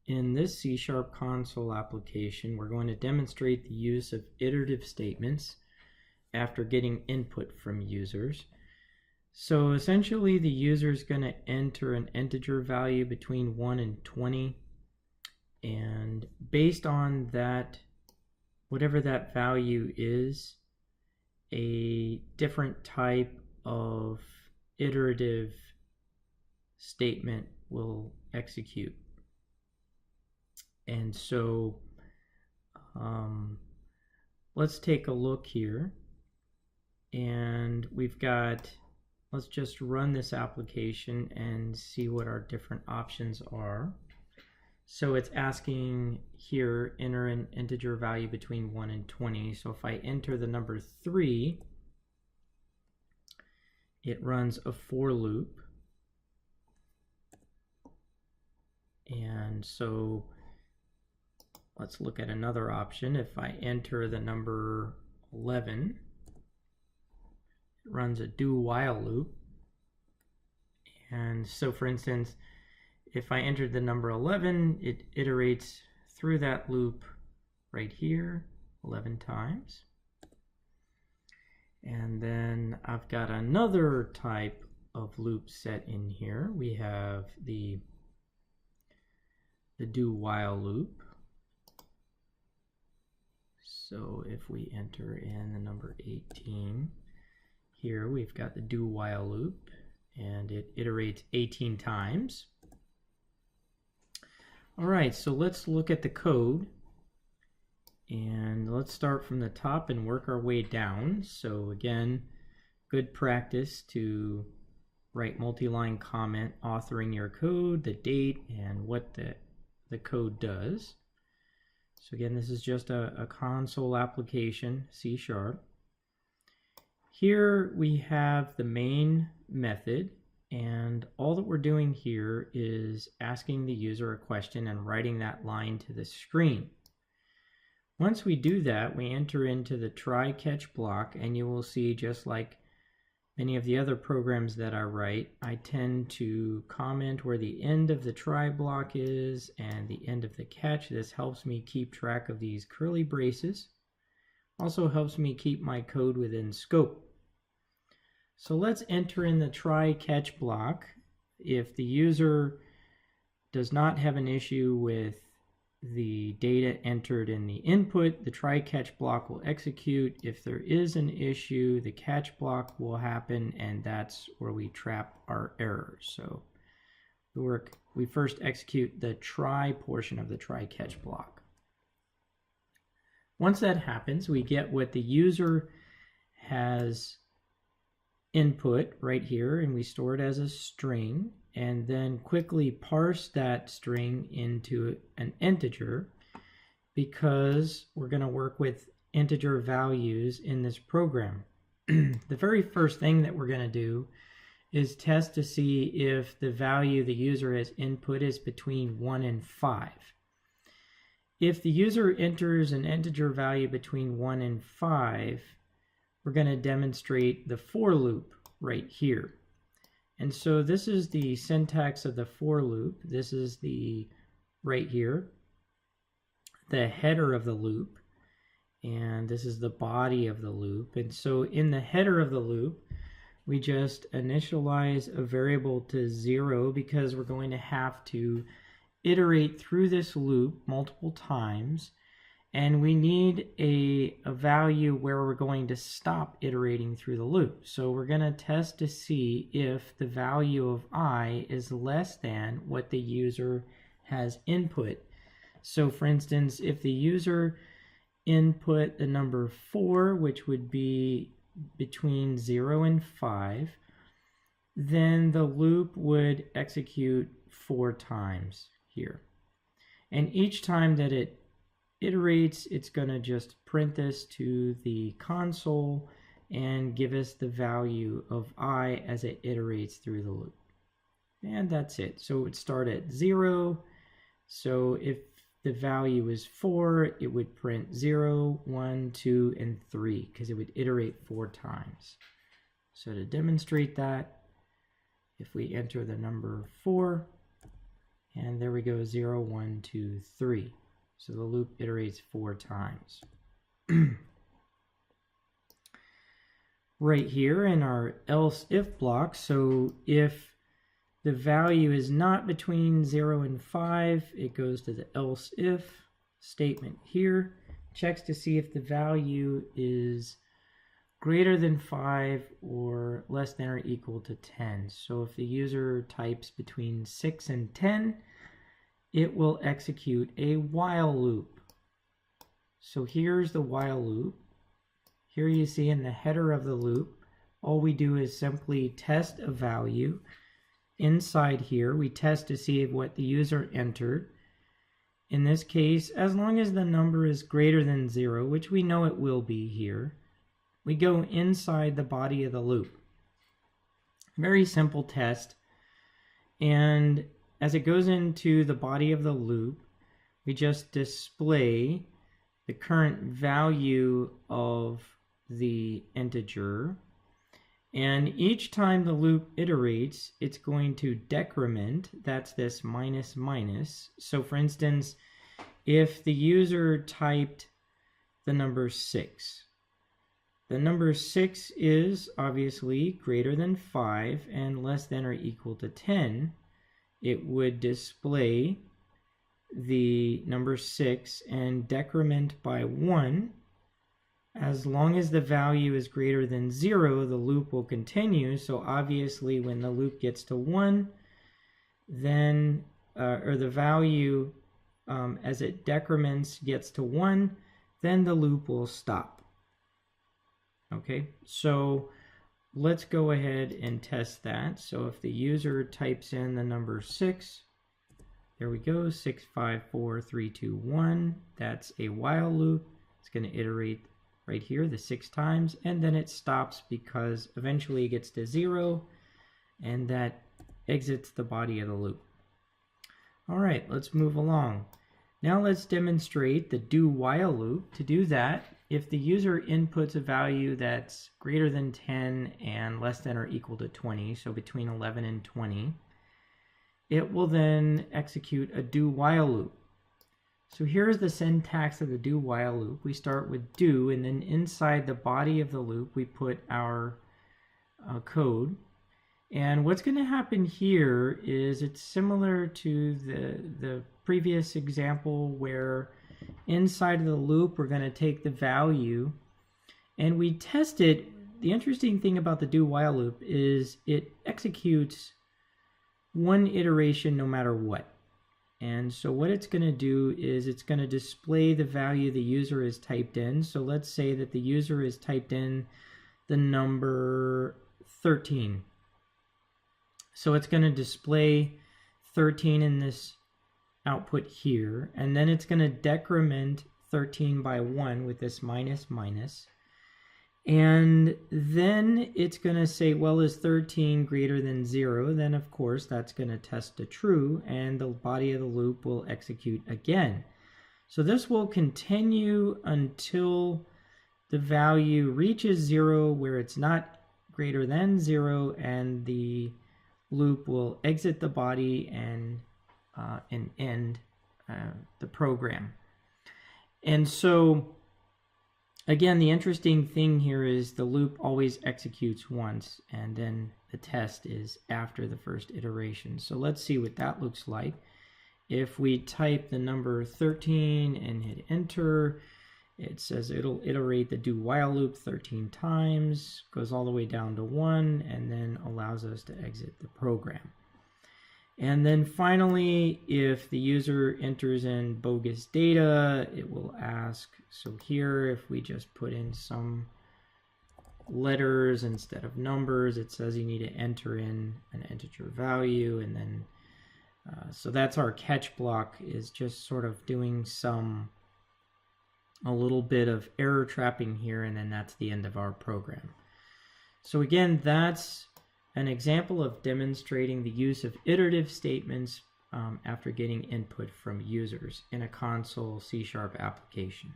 In this C# console application, we're going to demonstrate the use of iterative statements after getting input from users. So essentially the user is going to enter an integer value between 1 and 20, and based on that, whatever that value is, a different type of iterative statement will execute. And so let's take a look here, and we've got, let's just run this application and see what our different options are. So it's asking here, enter an integer value between 1 and 20. So if I enter the number 3, it runs a for loop. And so let's look at another option. If I enter the number 11, it runs a do while loop. And so for instance, if I entered the number 11, it iterates through that loop right here 11 times. And then I've got another type of loop set in here. We have the do while loop. So if we enter in the number 18, here we've got the do while loop, and it iterates 18 times. All right, so let's look at the code, and let's start from the top and work our way down. So again, good practice to write multi-line comment authoring your code, the date, and what the code does. So again, this is just a console application, C#. Here we have the main method, and all that we're doing here is asking the user a question and writing that line to the screen. Once we do that, we enter into the try catch block, and you will see, just like many of the other programs that I write, I tend to comment where the end of the try block is and the end of the catch. This helps me keep track of these curly braces. Also helps me keep my code within scope. So let's enter in the try catch block. If the user does not have an issue with the data entered in the input, the try catch block will execute. If there is an issue, the catch block will happen, and that's where we trap our errors. So we first execute the try portion of the try catch block. Once that happens, we get what the user has input right here, and we store it as a string, and then quickly parse that string into an integer, because we're going to work with integer values in this program. The very first thing that we're going to do is test to see if the value the user has input is between 1 and 5. If the user enters an integer value between 1 and 5, we're going to demonstrate the for loop right here. And so this is the syntax of the for loop. This is the, right here, the header of the loop, and this is the body of the loop. And so in the header of the loop, we just initialize a variable to 0, because we're going to have to iterate through this loop multiple times, and we need a value where we're going to stop iterating through the loop. So we're going to test to see if the value of I is less than what the user has input. So for instance, if the user input the number 4, which would be between 0 and 5, then the loop would execute 4 times here. And each time that it iterates, it's going to just print this to the console and give us the value of I as it iterates through the loop. And that's it. So it would start at 0. So if the value is 4, it would print 0, 1, 2, and 3, because it would iterate 4 times. So to demonstrate that, if we enter the number 4 And there we go, 0, 1, 2, 3. So the loop iterates 4 times. Right here in our else if block, so if the value is not between 0 and 5, it goes to the else if statement here, checks to see if the value is greater than 5 or less than or equal to 10. So if the user types between 6 and 10, it will execute a while loop. So here's the while loop. Here you see in the header of the loop, all we do is simply test a value. Inside here, we test to see what the user entered. In this case, as long as the number is greater than 0, which we know it will be here, we go inside the body of the loop. Very simple test. And as it goes into the body of the loop, we just display the current value of the integer. And each time the loop iterates, it's going to decrement. That's this minus minus. So for instance, if the user typed the number 6, the number 6 is obviously greater than 5 and less than or equal to 10. It would display the number 6 and decrement by 1. As long as the value is greater than 0, the loop will continue. So obviously when the loop gets to 1, then, or the value as it decrements gets to 1, then the loop will stop. Okay, so let's go ahead and test that. So if the user types in the number 6, there we go, 6, 5, 4, 3, 2, 1. That's a while loop. It's going to iterate right here the 6 times, and then it stops because eventually it gets to 0, and that exits the body of the loop. All right, let's move along. Now let's demonstrate the do while loop. To do that, if the user inputs a value that's greater than 10 and less than or equal to 20, so between 11 and 20, it will then execute a do while loop. So here's the syntax of the do while loop. We start with do, and then inside the body of the loop we put our code. And what's going to happen here is it's similar to the previous example where inside of the loop we're going to take the value and we test it. The interesting thing about the do while loop is it executes one iteration no matter what. And so what it's going to do is it's going to display the value the user has typed in. So let's say that the user has typed in the number 13. So it's going to display 13 in this output here, and then it's going to decrement 13 by 1 with this minus minus. And then it's going to say, well, is 13 greater than 0? Then, of course, that's going to test to true, and the body of the loop will execute again. So this will continue until the value reaches 0, where it's not greater than 0, and the loop will exit the body and end the program. And so again, the interesting thing here is the loop always executes once, and then the test is after the first iteration. So let's see what that looks like. If we type the number 13 and hit enter, it says it'll iterate the do while loop 13 times, goes all the way down to 1, and then allows us to exit the program. And then finally, if the user enters in bogus data, it will ask, so here if we just put in some letters instead of numbers, it says you need to enter in an integer value, and then so that's our catch block, is just sort of doing a little bit of error trapping here, and then that's the end of our program. So again, that's an example of demonstrating the use of iterative statements after getting input from users in a console C# application.